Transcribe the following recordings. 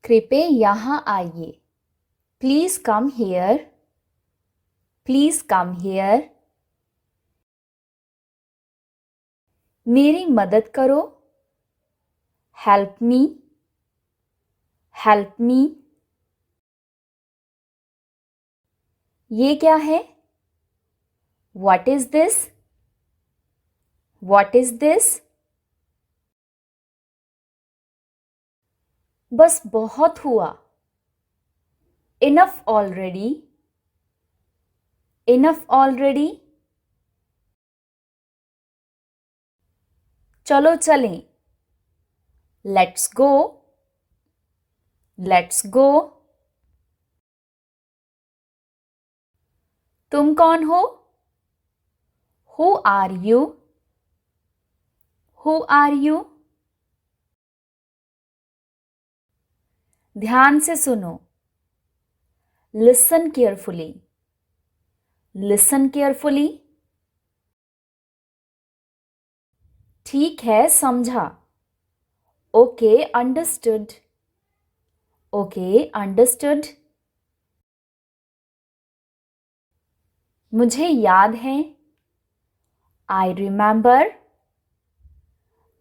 कृपया यहाँ आइए। Please come here. Please come here. मेरी मदद करो। Help me. Help me. ये क्या है? What is this? What is this? बस बहुत हुआ। Enough already. Enough already. चलो चलें। Let's go. Let's go. तुम कौन हो? Who are you? Who are you? ध्यान से सुनो। Listen carefully. Listen carefully. ठीक है, समझा। Okay, understood. Okay, understood. मुझे याद है। I remember.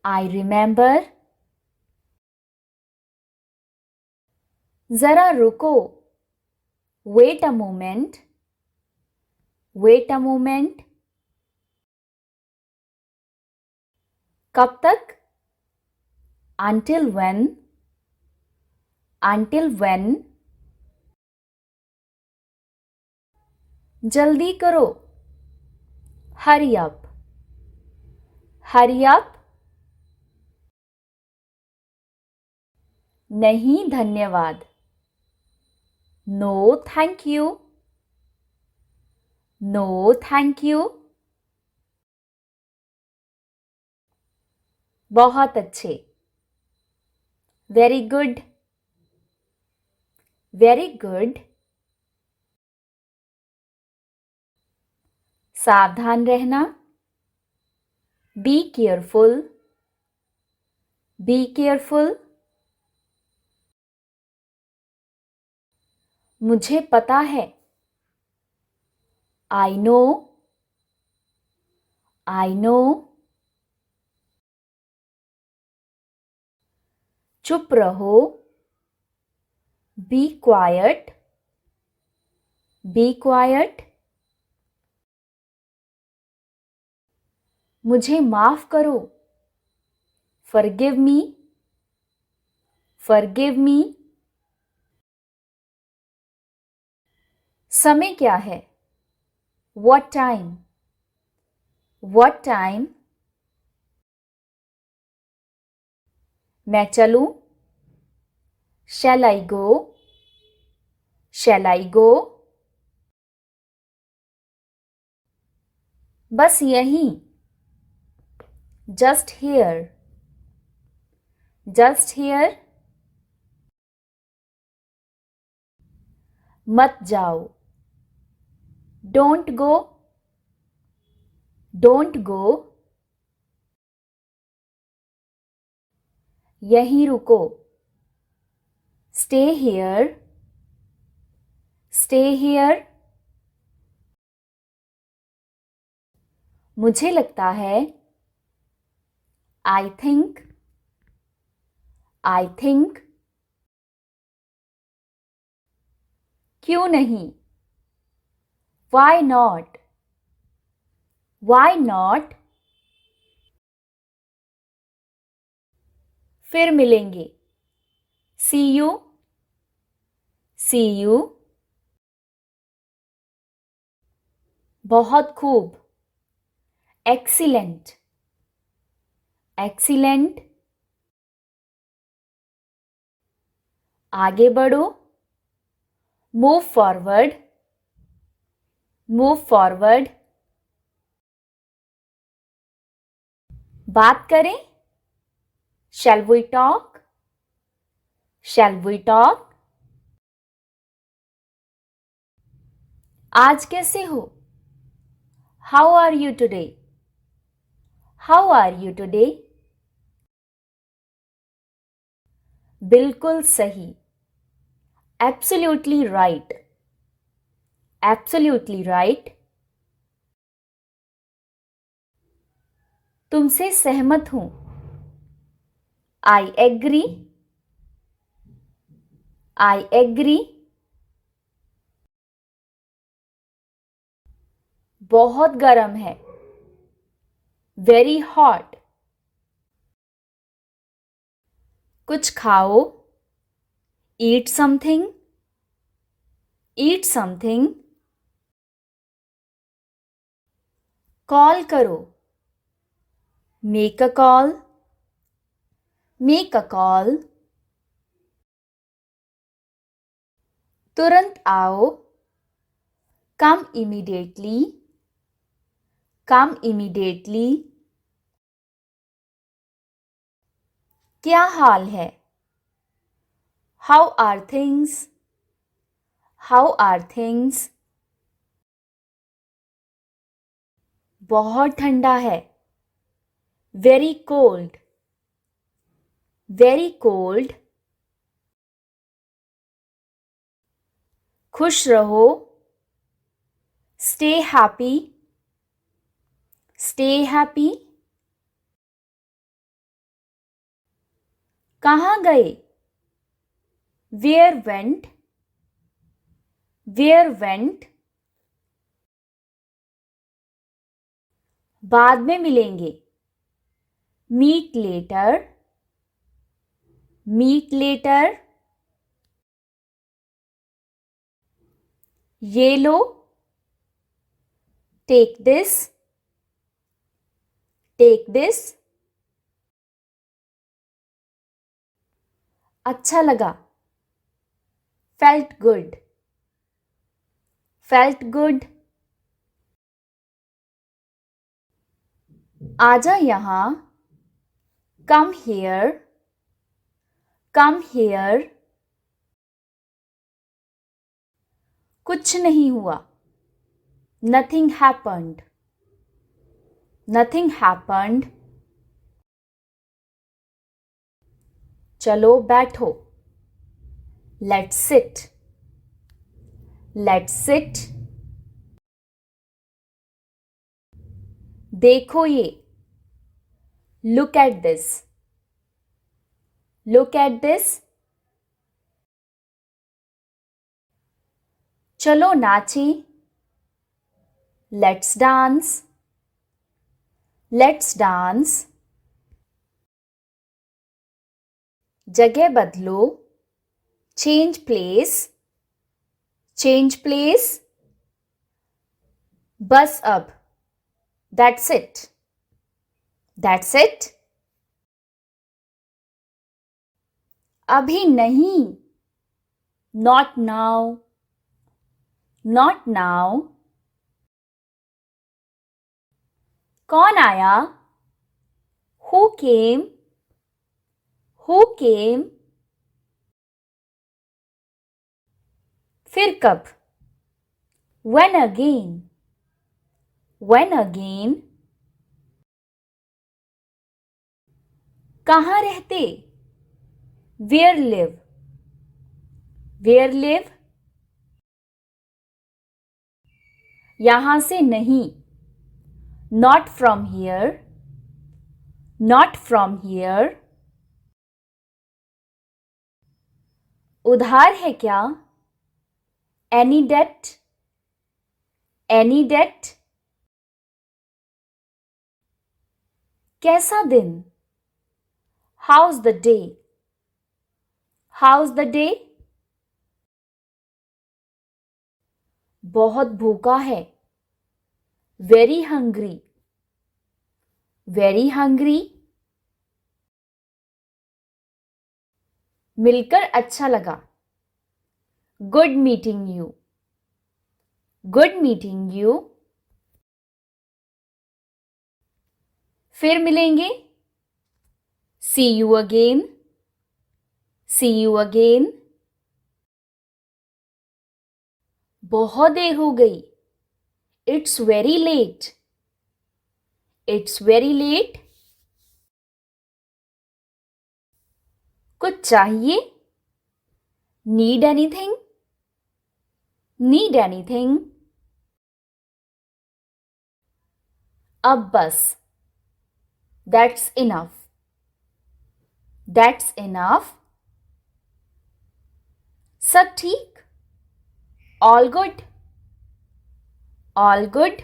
I remember. जरा रुको। Wait a moment. Wait a moment. कब तक? Until when? Until when? जल्दी करो। Hurry up. Hurry up. नहीं, धन्यवाद। No, thank you. No, thank you. बहुत अच्छे। Very good. Very good. सावधान रहना। Be careful. Be careful. मुझे पता है। I know. I know. चुप रहो। Be quiet. Be quiet. मुझे माफ करो। Forgive me. Forgive me. समय क्या है? What time? What time? मैं चलूं? Shall I go? Shall I go? बस यहीं। Just here. Just here. मत जाओ। Don't go. Don't go. यहीं रुको। Stay here. Stay here. मुझे लगता है। I think. I think. क्यों नहीं? Why not? Why not? फिर मिलेंगे। See you. See you. बहुत खूब। Excellent. Excellent. आगे बढ़ो। Move forward. Move forward. बात करें। Shall we talk? Shall we talk? आज कैसे हो? How are you today? How are you today? बिल्कुल सही। Absolutely right. Absolutely right. तुमसे सहमत हूं. I agree. I agree. बहुत गर्म है. Very hot. कुछ खाओ. Eat something. Eat something. Call करो. Make a call. Make a call. तुरंत आओ. Come immediately. Come immediately. क्या हाल है? How are things? How are things? बहुत ठंडा है. Very cold. Very cold. खुश रहो. Stay happy. Stay happy. कहाँ गए? Where went? Where went? बाद में मिलेंगे. Meet later. Meet later. ये लो. Take this. Take this. अच्छा लगा. Felt good. Felt good. आजा यहाँ. Come here. Come here. कुछ नहीं हुआ. Nothing happened. Nothing happened. चलो बैठो. Let's sit. Let's sit. देखो ये. Look at this. Look at this. चलो नाचें. Let's dance. Let's dance. जगह बदलो. Change place. Change place. बस अब. That's it. That's it. अभी नहीं. Not now. Not now. कौन आया? Who came? Who came? फिर कब? When again? When again? कहाँ रहते? Where live? Where live? यहाँ से नहीं. Not from here. Not from here. उधार है क्या? Any debt? Any debt? कैसा दिन? How's the day? How's the day? बहुत भूखा है. Very hungry. Very hungry. मिलकर अच्छा लगा. Good meeting you. Good meeting you. फिर मिलेंगे. See you again. See you again. बहुत देर हो गई. It's very late. It's very late. कुछ चाहिए? Need anything? Need anything? अब बस. That's enough. That's enough. सब ठीक? All good? All good?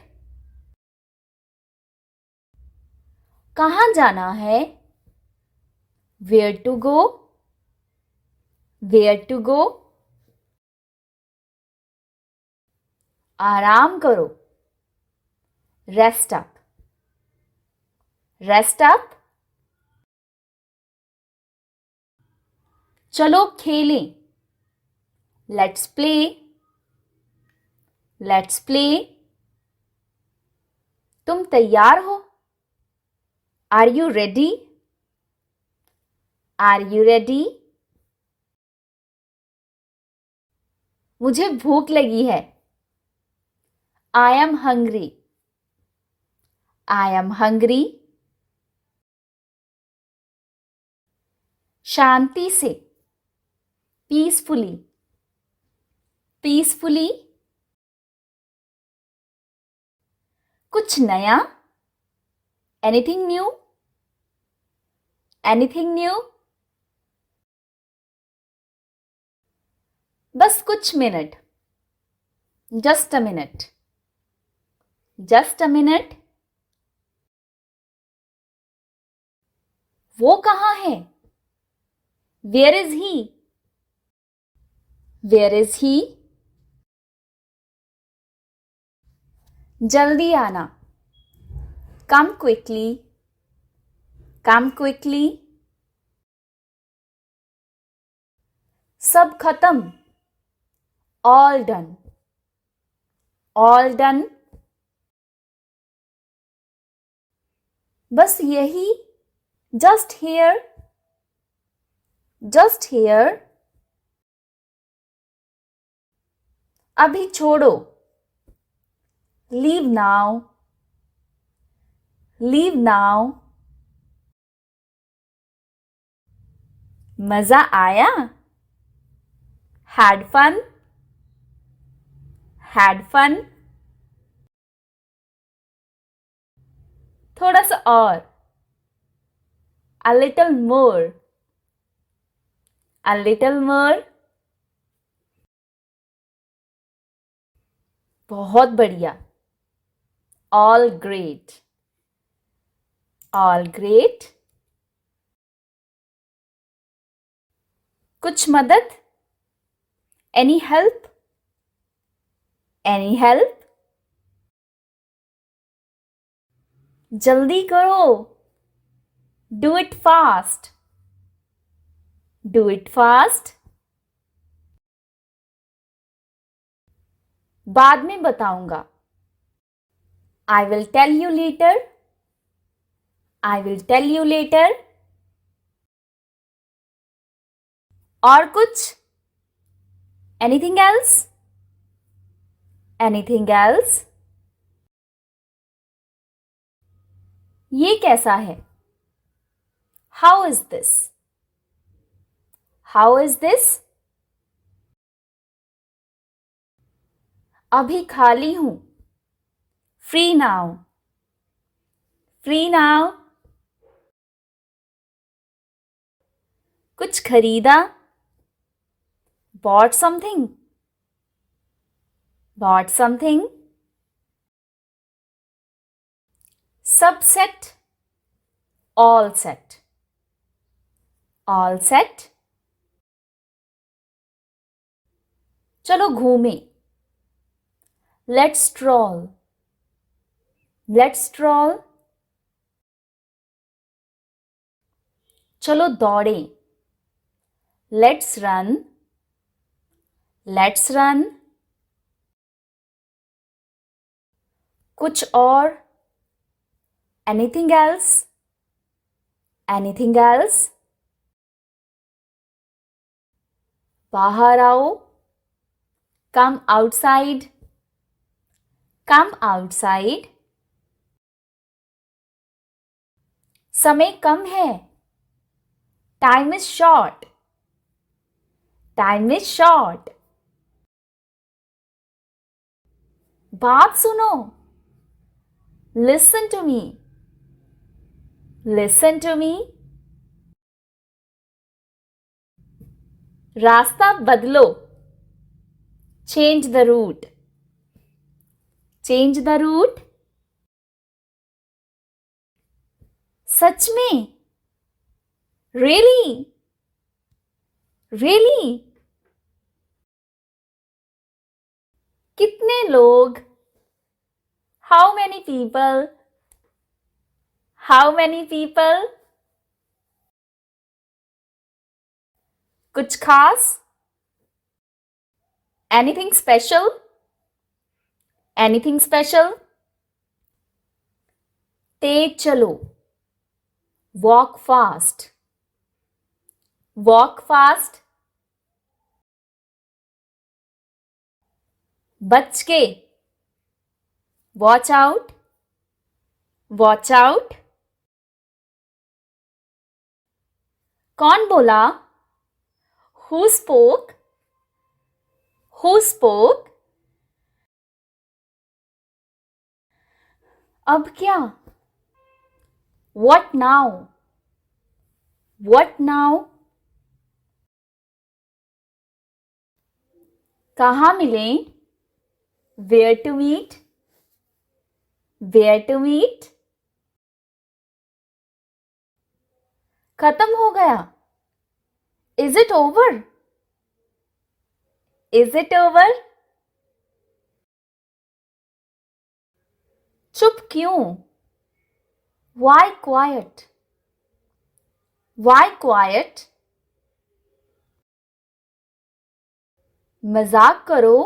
कहाँ जाना है? Where to go? Where to go? आराम करो. Rest up. Rest up. चलो खेलें. Let's play. Let's play. तुम तैयार हो? Are you ready? Are you ready? मुझे भूख लगी है. I am hungry. I am hungry. शांति से. Peacefully. Peacefully. कुछ नया? Anything new? Anything new? बस कुछ minute. Just a minute. Just a minute. वो कहाँ है? Where is he? Where is he? जल्दी आना. Come quickly. Come quickly. सब खत्म. All done. All done. बस यही. Just here. Just here. अभी छोड़ो. Leave now. Leave now. मजा आया? Had fun? Had fun? थोड़ा सा और. A little more. A little more. बहुत बढ़िया. All great. All great. कुछ मदद? Any help? Any help? जल्दी करो. Do it fast. Do it fast. बाद में बताऊंगा. I will tell you later. I will tell you later. और कुछ? Anything else? Anything else? ये कैसा है? How is this? How is this? अभी खाली हूं. Free now. Free now. कुछ खरीदा? Bought something. Bought something. सब set. All set. All set. चलो घूमें. Let's stroll. Let's stroll. चलो दौड़ें. Let's run. Let's run. कुछ और? Anything else? Anything else? बाहर आओ. Come outside. Come outside. समय कम है. Time is short. Time is short. बात सुनो. Listen to me. Listen to me. रास्ता बदलो. Change the route. Change the route. सच में. Really? Really? कितने लोग? How many people? How many people? कुछ खास? Anything special? Anything special? तेज चलो. Walk fast. Walk fast. बच के. Watch out. Watch out. कौन बोला? Who spoke? Who spoke? अब क्या? What now? What now? कहाँ मिलें? Where to meet? Where to meet? खत्म हो गया. Is it over? Is it over? चुप क्यों? Why quiet? Why quiet? मजाक करो.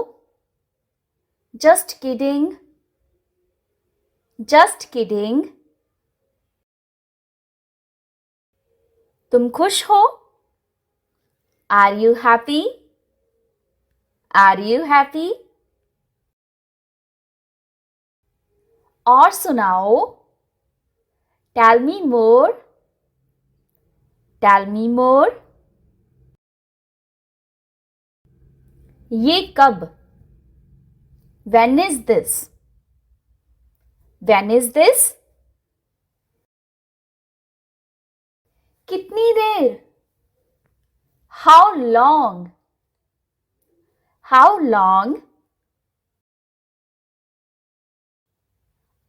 Just kidding. Just kidding. तुम खुश हो? Are you happy? Are you happy? और सुनाओ. Tell me more. Tell me more. ये कब? When is this? When is this? कितनी देर? How long? How long?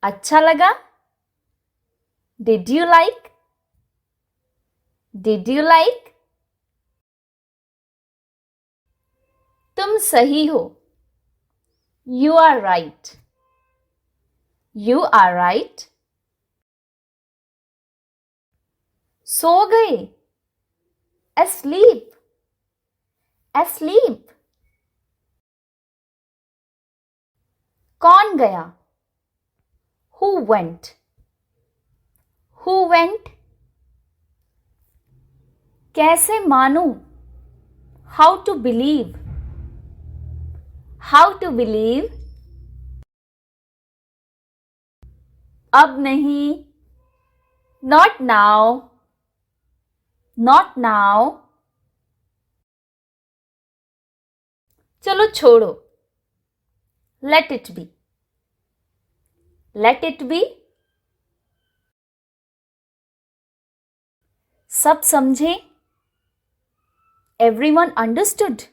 अच्छा लगा? Did you like? Did you like? तुम सही हो. You are right. You are right. सो गए. Asleep. Asleep. कौन गया? Who went? Who went? कैसे मानूं? How to believe? How to believe? अब नहीं. Not now. Not now. चलो छोड़ो. Let it be. Let it be. सब समझे? Everyone understood.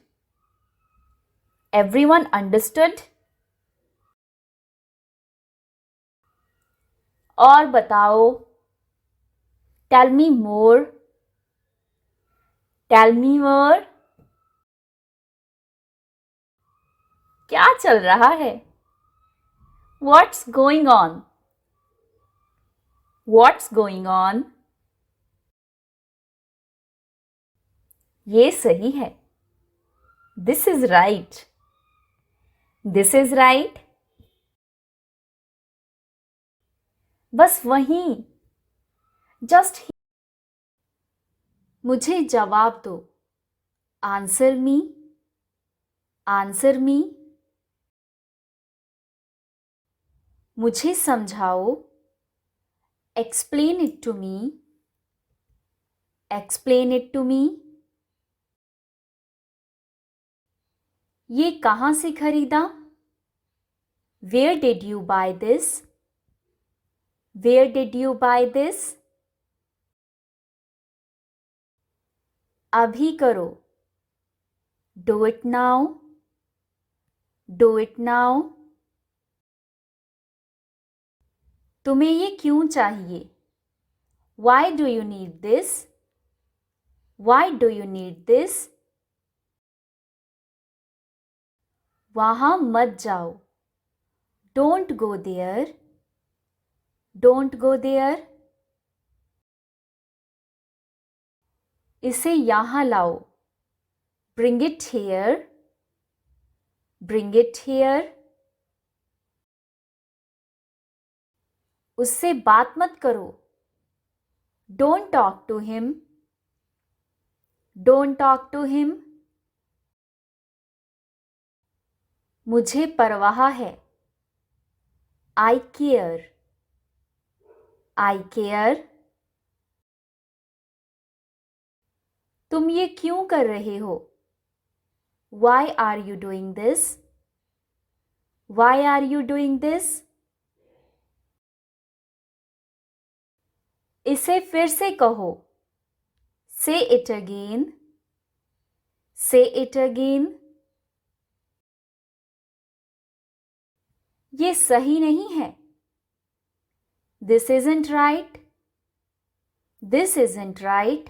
Everyone understood. और बताओ. Tell me more. Tell me more. क्या चल रहा है? What's going on? What's going on? ये सही है. This is right. This is right. बस वहीं. Just here. मुझे जवाब दो. Answer me. Answer me. मुझे समझाओ. Explain it to me. Explain it to me. ये कहाँ से खरीदा? Where did you buy this? Where did you buy this? अभी करो. Do it now. Do it now. तुम्हें ये क्यों चाहिए? Why do you need this? Why do you need this? वहाँ मत जाओ. Don't go there. Don't go there. इसे यहाँ लाओ. Bring it here. Bring it here. उससे बात मत करो. Don't talk to him. Don't talk to him. मुझे परवाह है. I care. I care. तुम ये क्यों कर रहे हो? Why are you doing this? Why are you doing this? इसे फिर से कहो. Say it again. Say it again. ये सही नहीं है. This isn't right. This isn't right.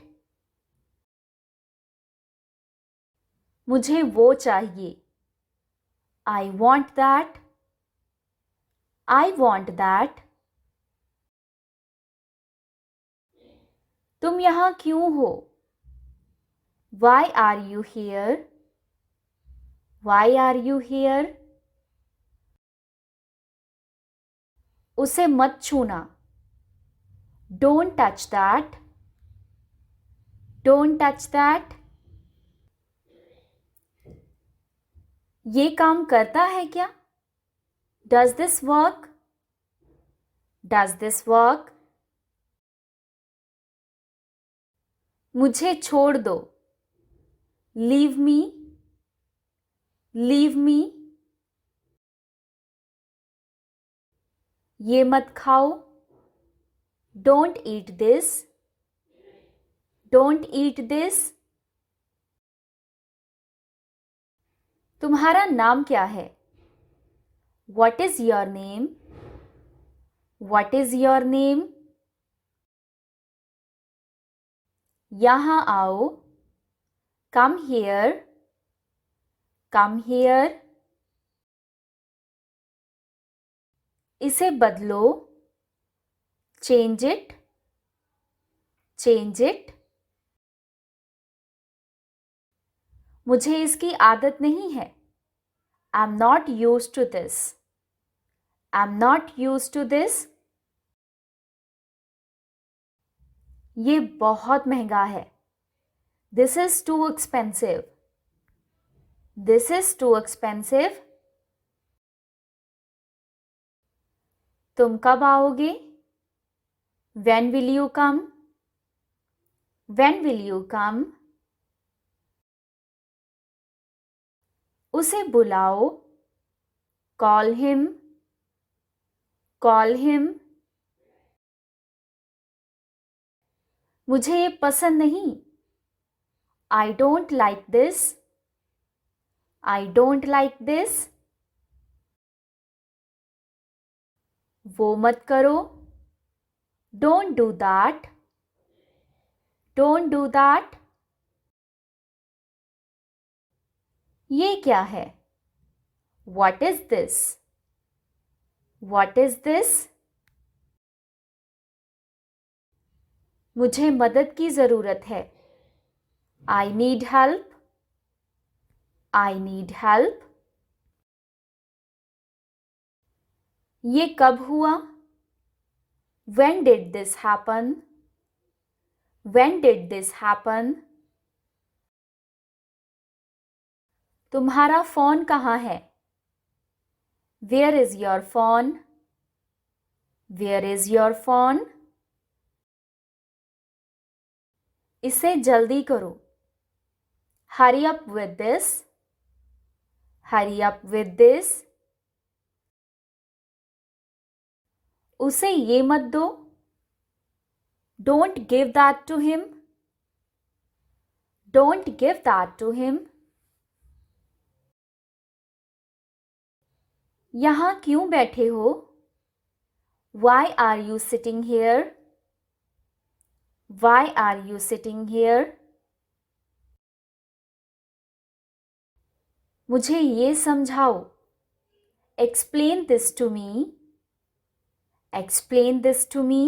मुझे वो चाहिए. I want that. I want that. तुम यहाँ क्यों हो? Why are you here? Why are you here? उसे मत छूना. Don't touch that. Don't touch that. ये काम करता है क्या? Does this work? Does this work? मुझे छोड़ दो. Leave me. Leave me. ये मत खाओ. Don't eat this. Don't eat this. तुम्हारा नाम क्या है? What is your name? What is your name? यहाँ आओ. Come here. Come here. इसे बदलो. Change it. Change it. मुझे इसकी आदत नहीं है. I'm not used to this. I'm not used to this. ये बहुत महंगा है. This is too expensive. This is too expensive. तुम कब आओगे? When will you come? When will you come? उसे बुलाओ. Call him. Call him. मुझे ये पसंद नहीं. I don't like this. I don't like this. वो मत करो. Don't do that. Don't do that. ये क्या है? What is this? What is this? मुझे मदद की ज़रूरत है. I need help. I need help. ये कब हुआ? When did this happen? When did this happen? तुम्हारा फ़ोन कहाँ है? Where is your phone? Where is your phone? इसे जल्दी करो. Hurry up with this. Hurry up with this. उसे ये मत दो. Don't give that to him. Don't give that to him. यहाँ क्यों बैठे हो? Why are you sitting here? Why are you sitting here? मुझे ये समझाओ. Explain this to me. Explain this to me.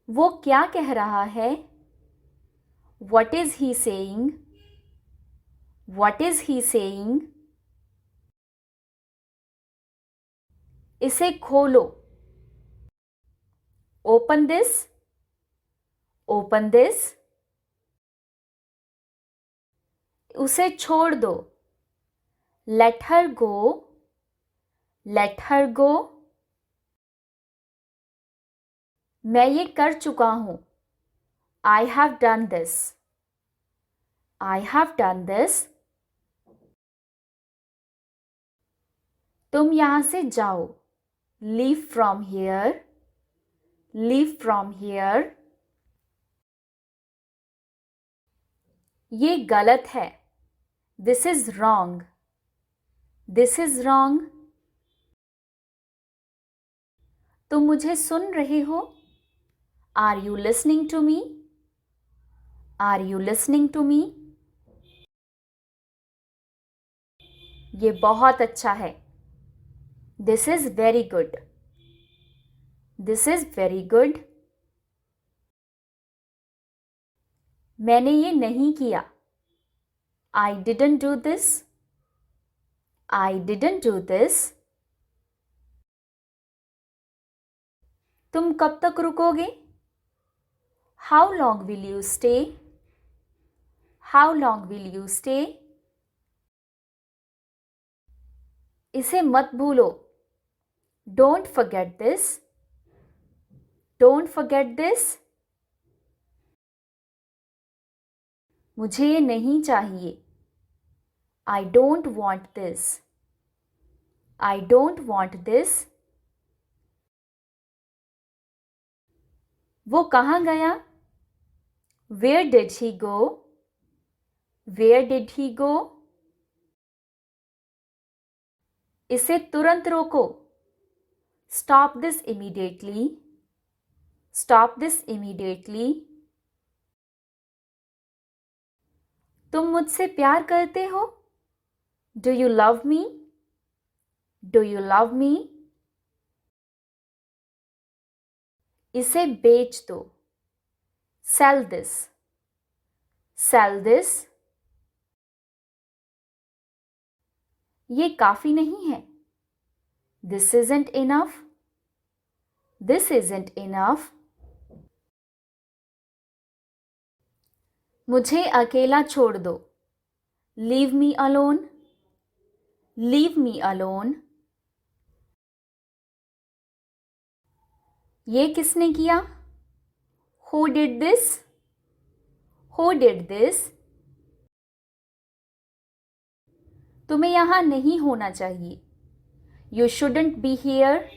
वो क्या कह रहा है? What is he saying? What is he saying? इसे खोलो. Open this. Open this. उसे छोड़ दो. Let her go. Let her go. मैं ये कर चुका हूँ. I have done this. I have done this. तुम यहाँ से जाओ. Leave from here. Leave from here. ये गलत है. This is wrong. This is wrong. तुम मुझे सुन रहे हो? Are you listening to me? Are you listening to me? ये बहुत अच्छा है. This is very good. This is very good. मैंने ये नहीं किया. I didn't do this. I didn't do this. तुम कब तक रुकोगे? How long will you stay? How long will you stay? इसे मत भूलो. Don't forget this. Don't forget this. मुझे ये नहीं चाहिए. I don't want this. I don't want this. वो कहाँ गया? Where did he go? Where did he go? इसे तुरंत रोको. Stop this immediately. Stop this immediately. तुम मुझसे प्यार करते हो? Do you love me? Do you love me? इसे बेच दो. Sell this. Sell this. ये काफी नहीं है. This isn't enough. This isn't enough. मुझे अकेला छोड़ दो. Leave me alone. Leave me alone. ये किसने किया? Who did this? Who did this? तुम्हें यहाँ नहीं होना चाहिए. You shouldn't be here.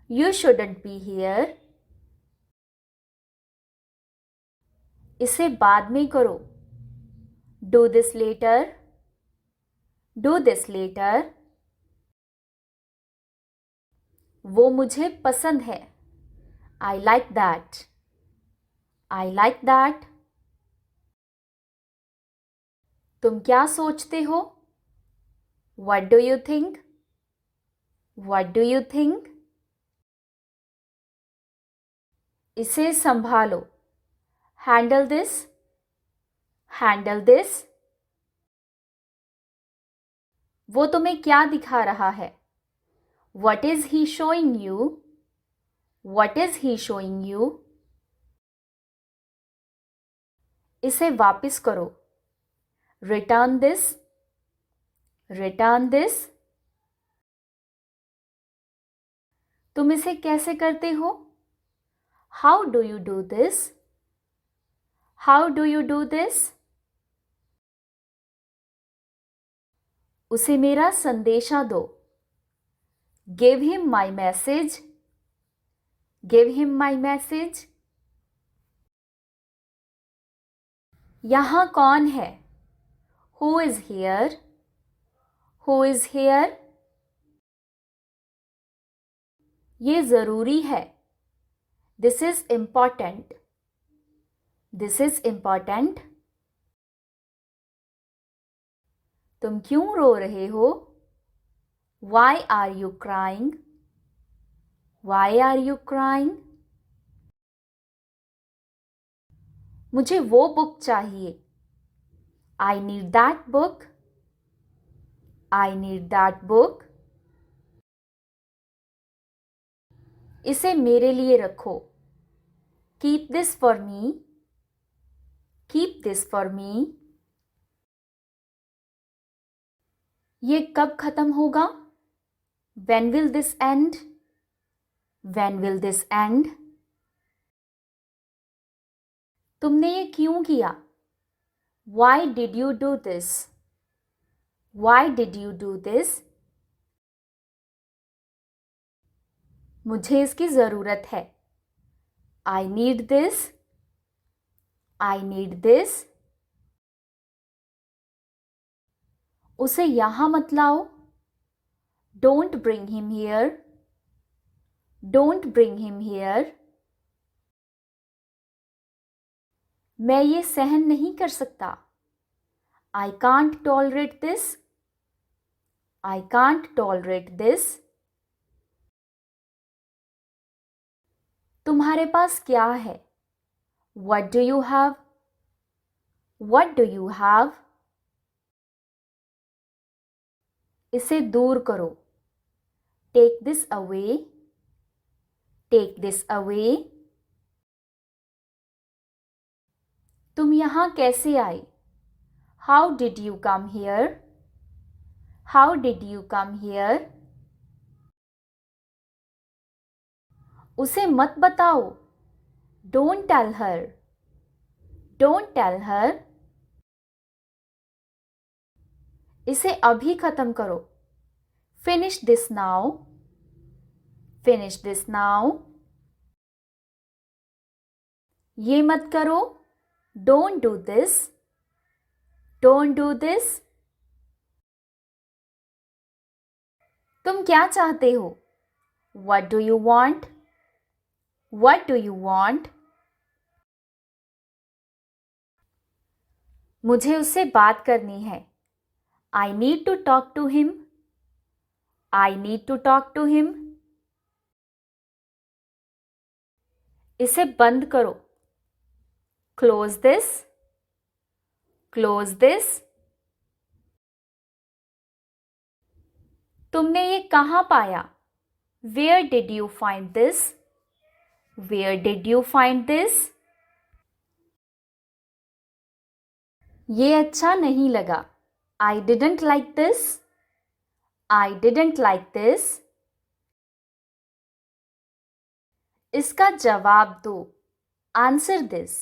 You shouldn't be here. इसे बाद में करो. Do this later. Do this later. वो मुझे पसंद है. I like that. I like that. तुम क्या सोचते हो? What do you think? What do you think? इसे संभालो. Handle this. Handle this. वो तुम्हें क्या दिखा रहा है? What is he showing you? What is he showing you? इसे वापस करो. Return this. Return this. तुम इसे कैसे करते हो? How do you do this? How do you do this? उसे मेरा संदेशा दो. Give him my message. Give him my message. यहाँ कौन है? Who is here? Who is here? ये ज़रूरी है. This is important. This is important. तुम क्यों रो रहे हो? Why are you crying? Why are you crying? मुझे वो बुक चाहिए. I need that book. I need that book. इसे मेरे लिए रखो. Keep this for me. Keep this for me. ये कब खत्म होगा? When will this end? When will this end? तुमने ये क्यों किया? Why did you do this? Why did you do this? मुझे इसकी ज़रूरत है. I need this. I need this. उसे यहाँ मत लाओ. Don't bring him here. Don't bring him here. मैं ये सहन नहीं कर सकता. I can't tolerate this. I can't tolerate this. तुम्हारे पास क्या है? What do you have? What do you have? इसे दूर करो. Take this away. Take this away. तुम यहाँ कैसे आए? How did you come here? How did you come here? उसे मत बताओ. Don't tell her. Don't tell her. इसे अभी खत्म करो. Finish this now. Finish this now. ये मत करो. Don't do this. Don't do this. तुम क्या चाहते हो? What do you want? What do you want? मुझे उससे बात करनी है. I need to talk to him. I need to talk to him. इसे बंद करो. Close this. Close this. तुमने ये कहाँ पाया? Where did you find this? Where did you find this? ये अच्छा नहीं लगा. I didn't like this. I didn't like this. इसका जवाब दो. Answer this.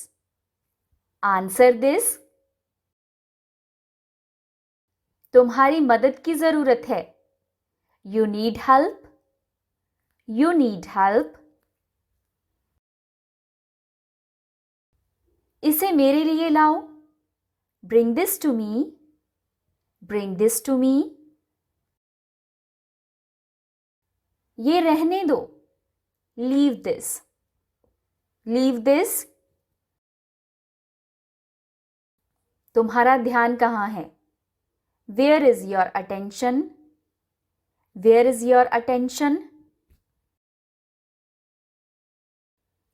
Answer this. तुम्हारी मदद की ज़रूरत है. You need help. You need help. इसे मेरे लिए लाओ. Bring this to me. Bring this to me. ये रहने दो. Leave this. Leave this. तुम्हारा ध्यान कहाँ है? Where is your attention? Where is your attention?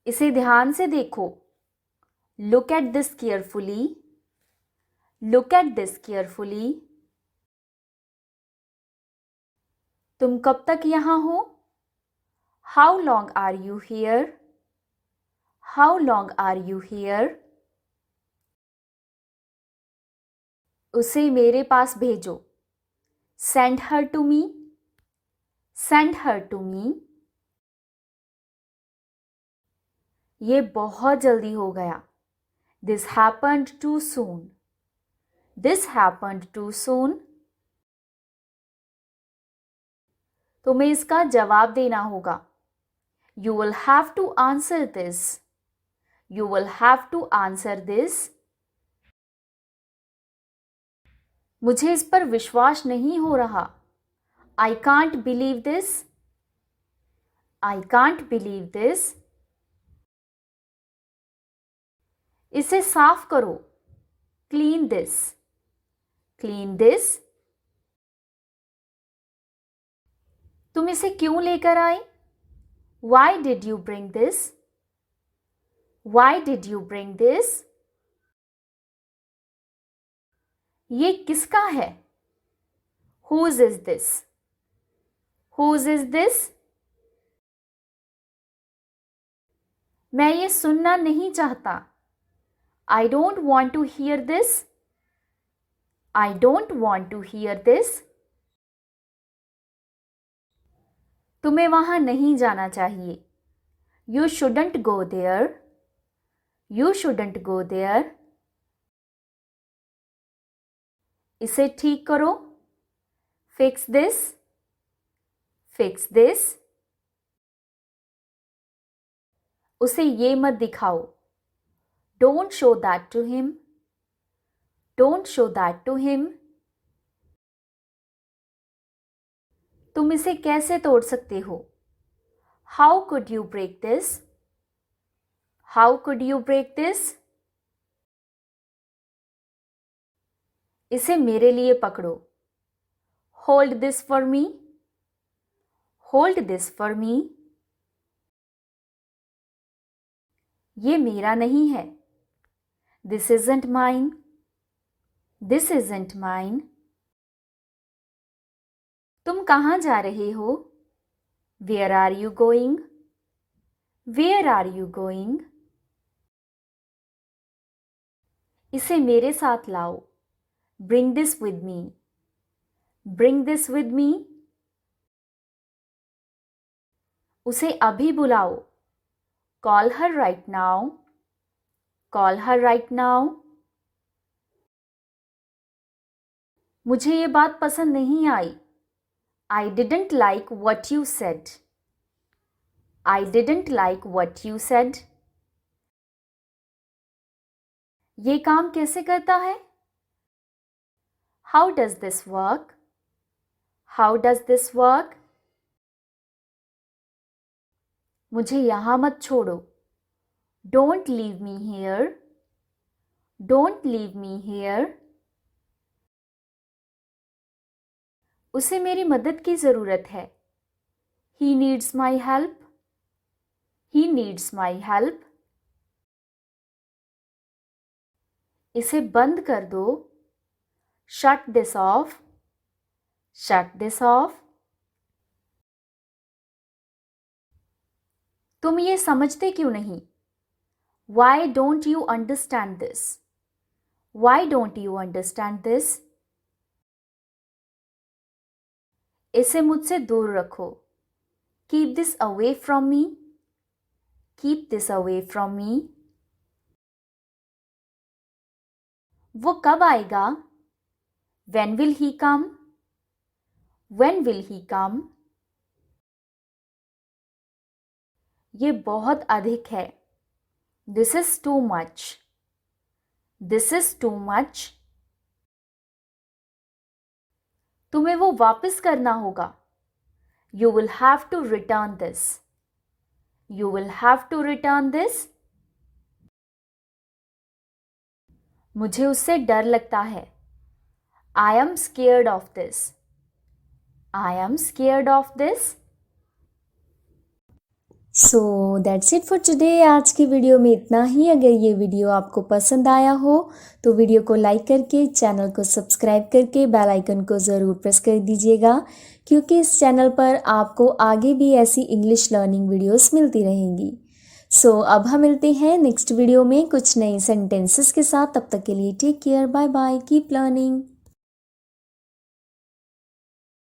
इसे ध्यान से देखो. Look at this carefully. Look at this carefully. तुम कब तक यहाँ हो? How long are you here? How long are you here? उसे मेरे पास भेजो. Send her to me. Send her to me. ये बहुत जल्दी हो गया. This happened too soon. This happened too soon. तुम्हें इसका जवाब देना होगा. You will have to answer this. You will have to answer this. मुझे इस पर विश्वास नहीं हो रहा. I can't believe this. I can't believe this. इसे साफ करो. Clean this. Clean this. तुम इसे क्यों लेकर आए? Why did you bring this? Why did you bring this? ये किसका है? Whose is this? Whose is this? मैं ये सुनना नहीं चाहता. I don't want to hear this. I don't want to hear this. तुम्हें वहां नहीं जाना चाहिए. You shouldn't go there. You shouldn't go there. इसे ठीक करो. Fix this. Fix this. उसे ये मत दिखाओ. Don't show that to him. Don't show that to him. तुम इसे कैसे तोड़ सकते हो? How could you break this? How could you break this? इसे मेरे लिए पकड़ो. Hold this for me. Hold this for me. ये मेरा नहीं है. This isn't mine. This isn't mine. तुम कहाँ जा रहे हो? Where are you going? Where are you going? इसे मेरे साथ लाओ. Bring this with me. Bring this with me. उसे अभी बुलाओ. Call her right now. Call her right now. मुझे ये बात पसंद नहीं आई. I didn't like what you said. I didn't like what you said. ये काम कैसे करता है? How does this work? How does this work? मुझे यहाँ मत छोड़ो. Don't leave me here. Don't leave me here. उसे मेरी मदद की ज़रूरत है. He needs my help. He needs my help. इसे बंद कर दो. Shut this off. Shut this off. तुम ये समझते क्यों नहीं? Why don't you understand this? Why don't you understand this? इसे मुझसे दूर रखो. Keep this away from me. Keep this away from me. वो कब आएगा? When will he come? When will he come? ये बहुत अधिक है. This is too much. This is too much. तुम्हें वो वापस करना होगा. You will have to return this. You will have to return this. मुझे उससे डर लगता है. I am scared of this. I am scared of this. So that's it for today. आज की वीडियो में इतना ही. अगर ये वीडियो आपको पसंद आया हो तो वीडियो को लाइक करके चैनल को सब्सक्राइब करके बेल आइकन को ज़रूर प्रेस कर दीजिएगा, क्योंकि इस चैनल पर आपको आगे भी ऐसी इंग्लिश लर्निंग वीडियोस मिलती रहेंगी. सो अब हम मिलते हैं नेक्स्ट वीडियो में कुछ नई सेंटेंसेस के साथ. तब तक के लिए take care. Bye bye. Keep learning.